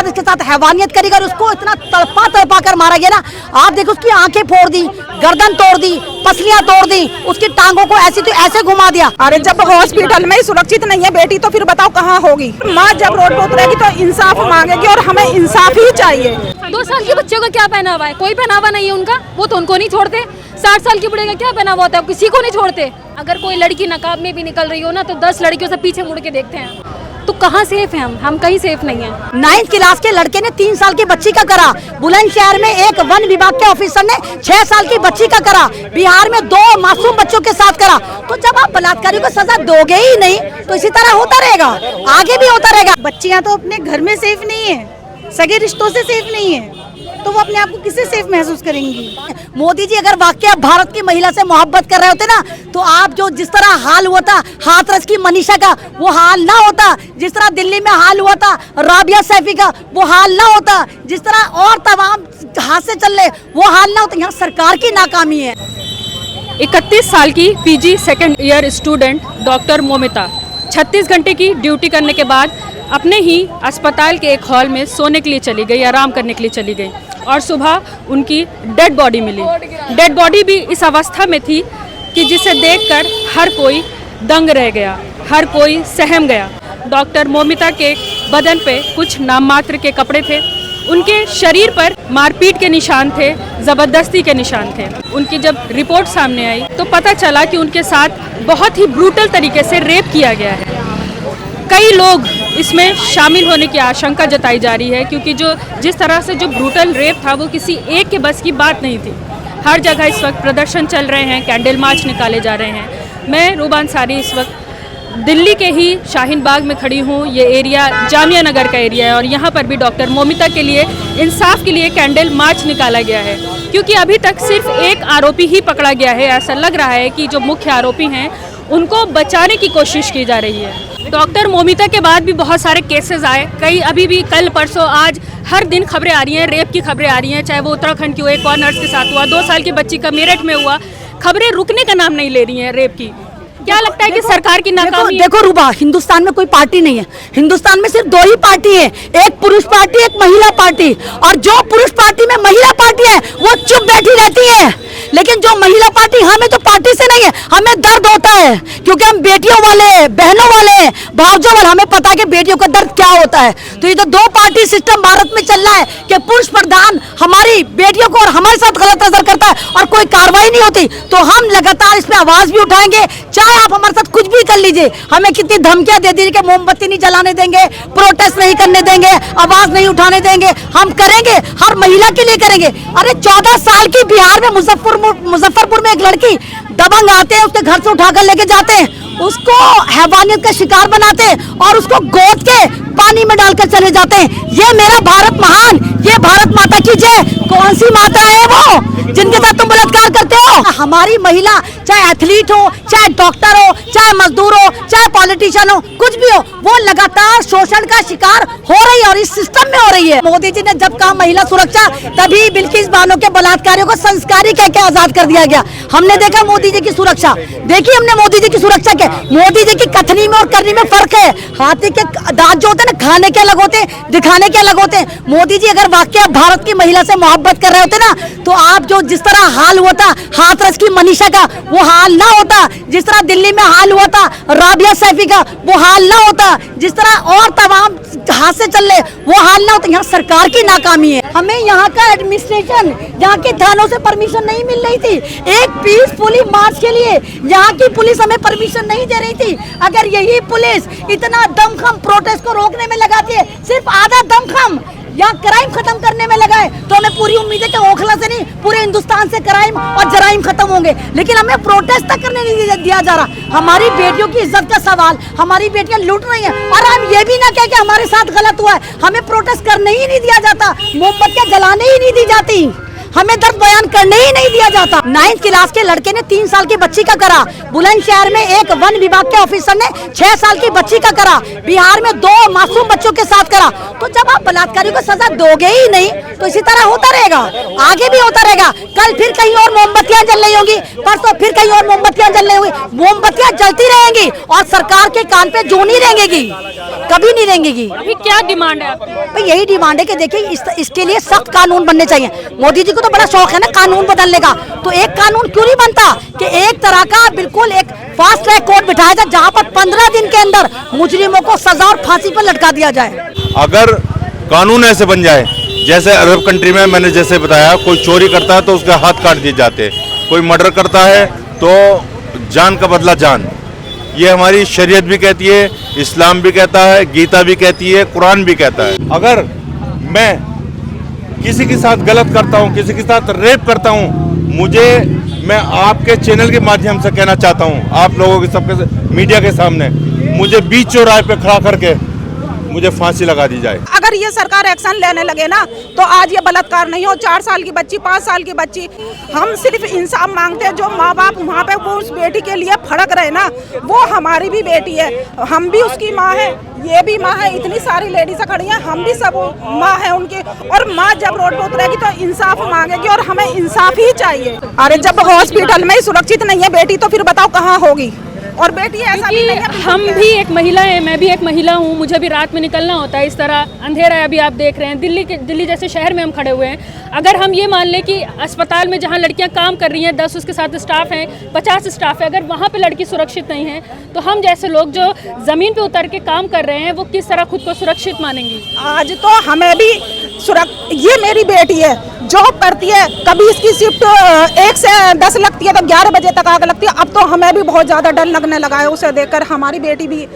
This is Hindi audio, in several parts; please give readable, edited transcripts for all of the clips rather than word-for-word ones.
इसके साथ हैवानियत करी और उसको इतना तड़पा कर मारा गया ना। आप देखो उसकी आंखें फोड़ दी, गर्दन तोड़ दी, पसलियां तोड़ दी, उसकी टांगों को ऐसी तो ऐसे घुमा दिया। अरे जब हॉस्पिटल में सुरक्षित नहीं है बेटी तो फिर बताओ कहाँ होगी। माँ जब रोड पर उतरेगी तो इंसाफ मांगेगी और हमें इंसाफ ही चाहिए। 2 साल के बच्चों का क्या पहनावा है? कोई पहनावा नहीं है उनका, वो तो उनको नहीं छोड़ते। 60 साल की बुढ़े का क्या पहनावा होता है? किसी को नहीं छोड़ते। अगर कोई लड़की नकाब में भी निकल रही हो ना तो 10 लड़कियों से पीछे मुड़ के देखते हैं। तो कहाँ सेफ है हम कहीं सेफ नहीं है। 9th क्लास के लड़के ने 3 साल की बच्ची का करा। बुलंदशहर में एक वन विभाग के ऑफिसर ने 6 साल की बच्ची का करा। बिहार में 2 मासूम बच्चों के साथ करा। तो जब आप बलात्कारी को सजा दोगे ही नहीं तो इसी तरह होता रहेगा, आगे भी होता रहेगा। बच्चियां तो अपने घर में सेफ नहीं है, सगे रिश्तों से सेफ नहीं है, तो वो अपने आप को किससे सेफ महसूस करेंगी। मोदी जी अगर वाकई भारत की महिला से मोहब्बत कर रहे होते ना तो आप जो जिस तरह हाल हुआ था हाथरस की मनीषा का वो हाल ना होता, जिस तरह दिल्ली में हाल हुआ था राबिया सैफी का वो हाल ना होता, जिस तरह और तमाम हादसे चल रहे वो हाल ना होता। यहाँ सरकार की नाकामी है। 31 साल की PG second year student doctor Moumita 36 घंटे की ड्यूटी करने के बाद अपने ही अस्पताल के एक हॉल में सोने के लिए चली गई, आराम करने के लिए चली गई और सुबह उनकी डेड बॉडी मिली। डेड बॉडी भी इस अवस्था में थी कि जिसे देखकर हर कोई दंग रह गया, हर कोई सहम गया। डॉक्टर मोमिता के बदन पे कुछ नाममात्र के कपड़े थे, उनके शरीर पर मारपीट के निशान थे, ज़बरदस्ती के निशान थे। उनकी जब रिपोर्ट सामने आई तो पता चला कि उनके साथ बहुत ही ब्रूटल तरीके से रेप किया गया है। कई लोग इसमें शामिल होने की आशंका जताई जा रही है क्योंकि जिस तरह से जो ब्रूटल रेप था वो किसी एक के बस की बात नहीं थी। हर जगह इस वक्त प्रदर्शन चल रहे हैं, कैंडल मार्च निकाले जा रहे हैं। मैं रूबा अंसारी इस वक्त दिल्ली के ही शाहीन बाग में खड़ी हूँ। ये एरिया जामिया नगर का एरिया है और यहाँ पर भी डॉक्टर मोमिता के लिए इंसाफ के लिए कैंडल मार्च निकाला गया है क्योंकि अभी तक सिर्फ एक आरोपी ही पकड़ा गया है। ऐसा लग रहा है कि जो मुख्य आरोपी हैं उनको बचाने की कोशिश की जा रही है। डॉक्टर मोमिता के बाद भी बहुत सारे केसेस आए, कई अभी भी कल परसों आज हर दिन खबरें आ रही हैं, रेप की खबरें आ रही हैं, चाहे वो उत्तराखंड की हो, एक और नर्स के साथ हुआ, 2 साल की बच्ची का मेरठ में हुआ। खबरें रुकने का नाम नहीं ले रही हैं रेप की। क्या लगता है कि सरकार की नाकामी? देखो रूबा, हिंदुस्तान में कोई पार्टी नहीं है, हिंदुस्तान में सिर्फ 2 ही पार्टी है, एक पुरुष पार्टी एक महिला पार्टी। और जो पुरुष पार्टी में महिला पार्टी है वो चुप बैठी रहती है, लेकिन जो महिला पार्टी हमें तो पार्टी से नहीं है, हमें दर्द होता है क्योंकि हम बेटियों वाले, बहनों वाले, भावजों वाले, हमें पता है कि बेटियों का दर्द क्या होता है। तो ये तो 2 पार्टी सिस्टम भारत में चल रहा है कि पुरुष प्रधान हमारी बेटियों को और हमारे साथ गलत नजर करता है और कोई कार्रवाई नहीं होती। तो हम लगातार इस पे आवाज भी उठाएंगे, चाहे आप हमारे साथ कुछ भी कर लीजिए। हमें कितनी धमकियां दे दी कि मोमबत्ती नहीं जलाने देंगे, प्रोटेस्ट नहीं करने देंगे, आवाज नहीं उठाने देंगे, हम करेंगे, हर महिला के लिए करेंगे। अरे 14 साल की बिहार में मुजफ्फरपुर में एक लड़की दबंग आते हैं, उसके घर से उठाकर लेके जाते हैं, उसको हैवानियत का शिकार बनाते हैं और उसको गोद के पानी में डालकर चले जाते हैं। ये मेरा भारत महान, ये भारत माता की जय। कौन सी माता है वो जिनके साथ तुम बलात्कार करते हो? हमारी महिला चाहे एथलीट हो, चाहे डॉक्टर हो, चाहे मजदूर हो, चाहे पॉलिटिशियन हो, कुछ भी हो, वो लगातार शोषण का शिकार हो रही है और इस सिस्टम में हो रही है। मोदी जी ने जब कहा महिला सुरक्षा, तभी बिल्किस बानो के बलात्कारियों को संस्कारी कह के आजाद कर दिया गया। हमने देखा मोदी जी की सुरक्षा, देखी हमने मोदी जी की सुरक्षा के। मोदी जी की कथनी में और करनी में फर्क है। हाथी के दांत जो होते हैं ना, खाने के अलग होते हैं, दिखाने के अलग होते हैं। मोदी जी अगर वाकई भारत की महिला से मोहब्बत कर रहे होते ना तो आप जो जिस तरह हाल हुआ था हाथरस की मनीषा का वो हाल ना होता, जिस तरह दिल्ली में हाल हुआ था राबिया सैफी का वो हाल ना होता, जिस तरह और तमाम हादसे चल रहे वो हाल ना होता। यहाँ सरकार की नाकामी है। हमें यहाँ का एडमिनिस्ट्रेशन, यहाँ के थानों से परमिशन नहीं मिल रही थी एक पीसफुली मार्च के लिए। यहाँ की पुलिस हमें परमिशन नहीं दे रही थी। अगर यही पुलिस इतना दमखम प्रोटेस्ट को रोकने में लगाती है, सिर्फ आधा दमखम या क्राइम खत्म करने में लगा है, तो हमें पूरी उम्मीद है कि ओखला से नहीं पूरे हिंदुस्तान से क्राइम और जराइम खत्म होंगे। लेकिन हमें प्रोटेस्ट तक करने नहीं दिया जा रहा। हमारी बेटियों की इज्जत का सवाल, हमारी बेटियां लूट रही हैं और हम ये भी ना कहें कि हमारे साथ गलत हुआ है। हमें प्रोटेस्ट करने ही नहीं दिया जाता, मोमबत्तियां जलाने ही नहीं दी जाती, हमें दर्द बयान करने ही नहीं दिया जाता। 9th क्लास के लड़के ने 3 साल की बच्ची का करा। बुलंदशहर में एक वन विभाग के ऑफिसर ने 6 साल की बच्ची का करा। बिहार में 2 मासूम बच्चों के साथ करा। तो जब आप बलात्कारी को सजा दोगे ही नहीं तो इसी तरह होता रहेगा, आगे भी होता रहेगा। कल फिर कहीं और मोमबत्तियां जल रही होंगी, परसों फिर कहीं और मोमबत्तियां जल रही होंगी। मोमबत्तियां जलती रहेंगी और सरकार के कान पे जूनी रहेंगी। कभी नहीं रहेंगी। अभी क्या डिमांड है आपकी? भाई यही डिमांड है कि देखिए इसके लिए सख्त कानून बनने चाहिए। मोदी जी को तो बड़ा शौक है ना कानून बदलने का, तो एक कानून क्यों नहीं बनता कि एक तरह का बिल्कुल एक फास्ट ट्रैक कोर्ट बिठाया जाए जहाँ पर 15 दिन के अंदर मुजरिमों को सजा और फांसी पर लटका दिया जाए। अगर कानून ऐसे बन जाए जैसे अरब कंट्री में मैंने जैसे बताया, कोई चोरी करता है तो उसके हाथ काट दिए जाते, कोई मर्डर करता है तो जान का बदला जान। ये हमारी शरीयत भी कहती है, इस्लाम भी कहता है, गीता भी कहती है, कुरान भी कहता है। अगर मैं किसी के साथ गलत करता हूँ, किसी के साथ रेप करता हूँ, मैं आपके चैनल के माध्यम से कहना चाहता हूँ, आप लोगों के सबके मीडिया के सामने, मुझे बीच चौराहे पे खड़ा करके मुझे फांसी लगा दी जाए। अगर ये सरकार एक्शन लेने लगे ना तो आज ये बलात्कार नहीं हो, 4 साल की बच्ची, 5 साल की बच्ची। हम सिर्फ इंसाफ मांगते हैं। जो माँ बाप वहाँ पे वो उस बेटी के लिए फड़क रहे ना, वो हमारी भी बेटी है, हम भी उसकी माँ है, ये भी माँ है, इतनी सारी लेडीज खड़ी हैं, हम भी सब माँ है उनकी। और माँ जब रोड पे उतरेगी तो इंसाफ मांगेगी और हमें इंसाफ ही चाहिए। अरे जब हॉस्पिटल में सुरक्षित नहीं है बेटी तो फिर बताओ कहाँ होगी। और बेटी ऐसा भी नहीं है, हम भी एक महिला है, मैं भी एक महिला हूँ, मुझे भी रात में निकलना होता है। इस तरह अंधेरा है, अभी आप देख रहे हैं दिल्ली जैसे शहर में हम खड़े हुए हैं। अगर हम ये मान लें कि अस्पताल में जहाँ लड़कियाँ काम कर रही हैं, 10 उसके साथ स्टाफ हैं, 50 स्टाफ है, अगर वहाँ पे लड़की सुरक्षित नहीं है तो हम जैसे लोग जो ज़मीन पे उतर के काम कर रहे हैं वो किस तरह खुद को सुरक्षित मानेंगी? आज तो हमें भी ये मेरी बेटी है, जॉब करती है, कभी इसकी शिफ्ट 1 से 10 लगती है तो 11 बजे तक आग लगती है। अब तो हमें भी बहुत ज़्यादा डर लगने लगा है उसे देखकर, हमारी बेटी भी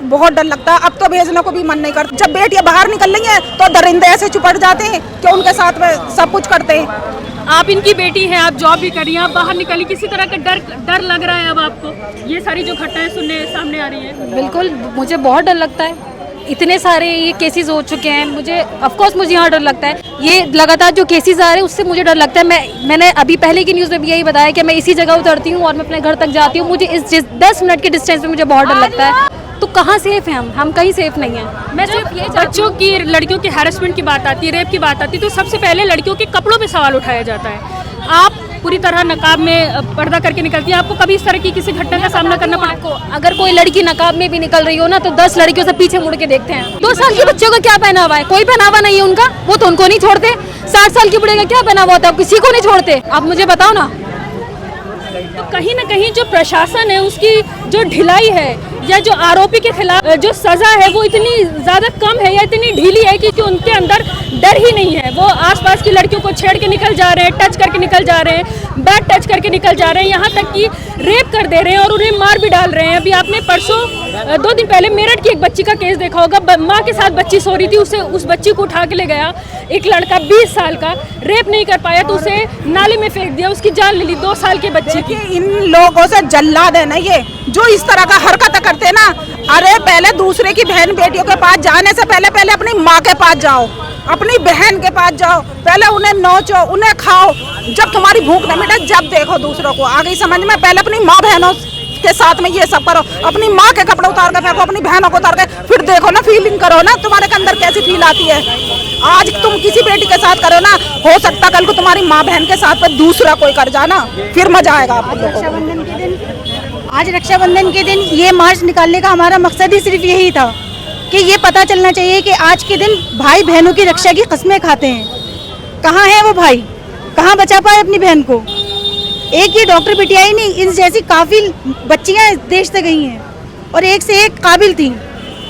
बहुत डर लगता है। अब तो भेजने को भी मन नहीं करता। जब बेटियां बाहर निकल रही हैं तो दरिंदे ऐसे चुपट जाते हैं कि उनके साथ में सब कुछ करते हैं। आप इनकी बेटी हैं, आप जॉब भी कर रही हैं, आप बाहर निकली, किसी तरह का डर लग रहा है अब आपको? ये सारी जो घटनाएं सुनने सामने आ रही हैं, बिल्कुल मुझे बहुत डर लगता है। इतने सारे ये केसेस हो चुके हैं, मुझे ऑफ कोर्स मुझे यहाँ डर लगता है। ये लगातार जो केसेस आ रहे हैं उससे मुझे डर लगता है। मैंने अभी पहले की न्यूज़ में भी यही बताया कि मैं इसी जगह उतरती हूँ और मैं अपने घर तक जाती हूँ, मुझे इस 10 मिनट के डिस्टेंस पे मुझे बहुत डर लगता है। तो कहाँ सेफ हैं हम कहीं सेफ नहीं हैं। मैं सिर्फ ये बच्चों की, लड़कियों की हैरेसमेंट की बात आती है, रेप की बात आती है, तो सबसे पहले लड़कियों के कपड़ों पे सवाल उठाया जाता है। आप पूरी तरह नकाब में पर्दा करके निकलती है, आपको कभी इस तरह की किसी घटना का सामना करना पड़ा? आपको अगर कोई लड़की नकाब में भी निकल रही हो ना तो 10 लड़कियों से पीछे मुड़ के देखते हैं। 2 साल के बच्चों का क्या पहनावा है? कोई पहनावा नहीं है उनका, वो तो उनको नहीं छोड़ते। 60 साल की बुढ़े का क्या पहनावा होता है? किसी को नहीं छोड़ते। आप मुझे बताओ ना। तो कहीं ना कहीं जो प्रशासन है उसकी जो ढिलाई है या जो आरोपी के खिलाफ जो सजा है वो इतनी ज़्यादा कम है या इतनी ढीली है कि उनके अंदर डर ही नहीं है। वो आसपास की लड़कियों को छेड़ के निकल जा रहे हैं, टच करके निकल जा रहे हैं, बैड टच करके निकल जा रहे हैं, यहाँ तक कि रेप कर दे रहे हैं और उन्हें मार भी डाल रहे हैं। अभी आपने परसों 2 दिन पहले मेरठ की एक बच्ची का केस देखा होगा, माँ के साथ बच्ची सो रही थी, उस बच्ची को उठा के ले गया एक लड़का 20 साल का, रेप नहीं कर पाया तो उसे नाले में फेंक दिया, उसकी जान ले ली 2 साल के बच्चे की। इन लोगों से जल्लाद है ना ये, जो इस तरह का हरकत करते हैं ना। अरे पहले दूसरे की बहन बेटियों के पास जाने से पहले अपनी माँ के पास जाओ, अपनी बहन के पास जाओ, पहले उन्हें नोचो, उन्हें खाओ। जब तुम्हारी भूख न मिटे जब देखो दूसरों को। आगे समझ में, पहले अपनी माँ बहनों के साथ में ये सब करो, अपनी माँ के कपड़े उतार के फेंको, अपनी बहनों को उतार के, फिर देखो ना, फीलिंग करो ना, तुम्हारे अंदर कैसी फील आती है। आज तुम किसी बेटी के साथ करो ना, हो सकता कल को तुम्हारी माँ बहन के साथ में दूसरा कोई कर जाना, फिर मजा आएगा आप लोगों को। आज रक्षाबंधन के दिन ये मार्च निकालने का हमारा मकसद ही सिर्फ यही था कि ये पता चलना चाहिए कि आज के दिन भाई बहनों की रक्षा की कस्में खाते हैं। कहाँ है वो भाई, कहाँ बचा पाए अपनी बहन को? एक ये डॉक्टर बिटिया ही नहीं, इन जैसी काफ़ी बच्चियाँ देश से गई हैं और एक से एक काबिल थी,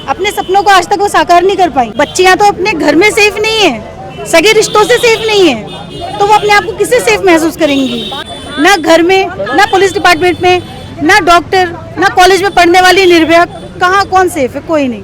अपने सपनों को आज तक वो साकार नहीं कर पाई। बच्चियाँ तो अपने घर में सेफ नहीं है, सगे रिश्तों से सेफ नहीं है, तो वो अपने आप को किससे सेफ महसूस करेंगी? ना घर में, ना पुलिस डिपार्टमेंट में, ना डॉक्टर, ना कॉलेज में पढ़ने वाली निर्भया, कहाँ कौन सेफ है? कोई नहीं।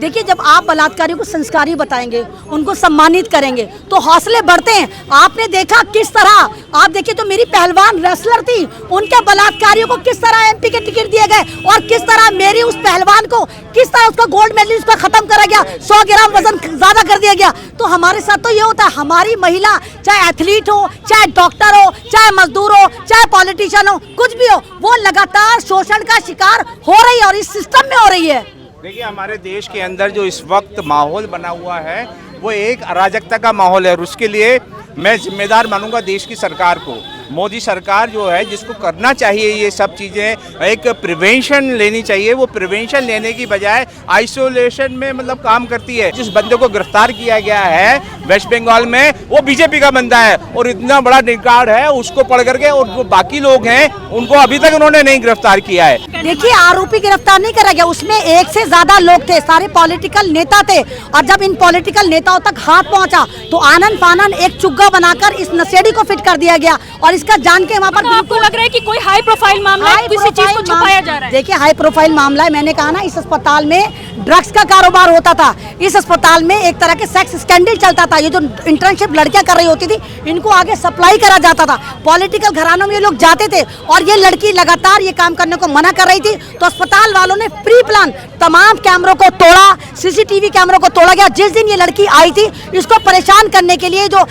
देखिए, जब आप बलात्कारियों को संस्कारी बताएंगे, उनको सम्मानित करेंगे तो हौसले बढ़ते हैं। आपने देखा किस तरह, आप देखिए जो मेरी पहलवान रेसलर थी, उनके बलात्कारियों को किस तरह एमपी के टिकट दिए गए और किस तरह मेरी उस पहलवान को किस तरह उसका गोल्ड मेडल उसका खत्म करा गया, 100 ग्राम वजन ज्यादा कर दिया गया। तो हमारे साथ तो ये होता है, हमारी महिला चाहे एथलीट हो, चाहे डॉक्टर हो, चाहे मजदूर हो, चाहे पॉलिटिशियन हो, कुछ भी हो, वो लगातार शोषण का शिकार हो रही है और इस सिस्टम में हो रही है। देखिए, हमारे देश के अंदर जो इस वक्त माहौल बना हुआ है वो एक अराजकता का माहौल है और उसके लिए मैं जिम्मेदार मानूंगा देश की सरकार को। मोदी सरकार जो है जिसको करना चाहिए ये सब चीज़ें, एक प्रिवेंशन लेनी चाहिए, वो प्रिवेंशन लेने की बजाय आइसोलेशन में मतलब काम करती है। जिस बंदे को गिरफ्तार किया गया है वेस्ट बंगाल में, वो बीजेपी का बंदा है और इतना बड़ा रिकॉर्ड है, उसको पढ़ करके और जो बाकी लोग हैं उनको अभी तक उन्होंने नहीं गिरफ्तार किया है। देखिए, आरोपी गिरफ्तार नहीं करा गया, उसमें एक से ज्यादा लोग थे, सारे पॉलिटिकल नेता थे। और जब इन पॉलिटिकल नेताओं तक हाथ पहुंचा तो आनन फानन एक चुग्गा बनाकर इस नशेड़ी को फिट कर दिया गया। और इसका जान के वहाँ पर तो आपको लग रहा है कि कोई हाई प्रोफाइल मामला है, किसी चीज को छुपाया जा रहा है? देखिए, हाई प्रोफाइल मामला है। मैंने कहा ना, इस अस्पताल में ड्रग्स का कारोबार होता था, इस अस्पताल में एक तरह के सेक्स स्कैंडल चलता था। ये जो इंटर्नशिप लड़कियां कर रही होती थी, इनको आगे सप्लाई करा जाता था, पॉलिटिकल घरानों में ये लोग जाते थे और ये लड़की लगातार ये काम करने को मना कर रही थी। तो अस्पताल वालों ने प्री प्लान तमाम कैमरों को तोड़ा, सीसीटीवी कैमरों को तोड़ा गया। जिस दिन ये लड़की आई थी, इसको परेशान करने के लिए जो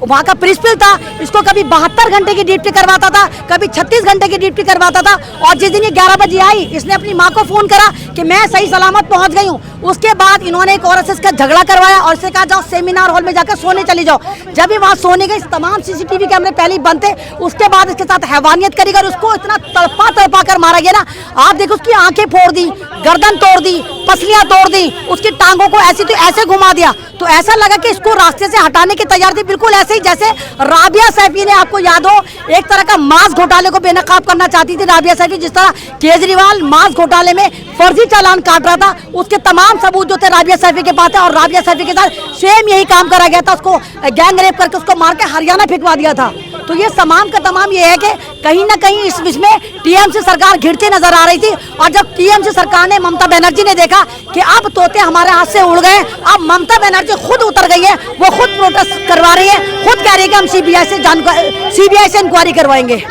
वहाँ का प्रिंसिपल था, इसको कभी 72 घंटे की ड्यूटी करवाता था, कभी 36 घंटे की ड्यूटी करवाता था। और जिस दिन ये 11 बजे आई, इसने अपनी माँ को फोन करा कि मैं सही सलामत पहुंच गई हूँ। उसके बाद इन्होंने एक औरत से इसका झगड़ा करवाया और इससे कहा जाओ सेमिनार हॉल में जाकर सोने चली जाओ। जब ये वहाँ सोने गई, तमाम सीसीटीवी कैमरे पहले ही बंद थे, उसके बाद इसके साथ हैवानियत करी गई। उसको इतना तड़पा कर मारा गया ना, आप देखो, उसकी आंखें फोड़ दी, गर्दन तोड़ दी, पसलियां तोड़ दी, उसकी टांगों को ऐसी तो ऐसे घुमा दिया। तो ऐसा लगा कि इसको रास्ते से हटाने की तैयार थी, बिल्कुल ऐसे ही जैसे राबिया सैफी ने, आपको याद हो, एक तरह का मास्क घोटाले को बेनकाब करना चाहती थी राबिया सैफी। जिस तरह केजरीवाल मास्क घोटाले में फर्जी चालान काट रहा था, उसके तमाम सबूत जो थे राबिया सैफी के पास थे और राबिया सैफी के साथ सेम यही काम करा गया था। उसको गैंग रेप करके उसको मार के हरियाणा फिकवा दिया था। तो ये तमाम का तमाम ये है कि कहीं ना कहीं इस बीच में टीएमसी सरकार घिरती नजर आ रही थी। और जब टीएमसी सरकार ने, ममता बनर्जी ने देखा कि अब तोते हमारे हाथ से उड़ गए, अब ममता बनर्जी खुद उतर गई है, वो खुद प्रोटेस्ट करवा रही है, खुद कह रही है कि हम सीबीआई से इंक्वायरी करवाएंगे।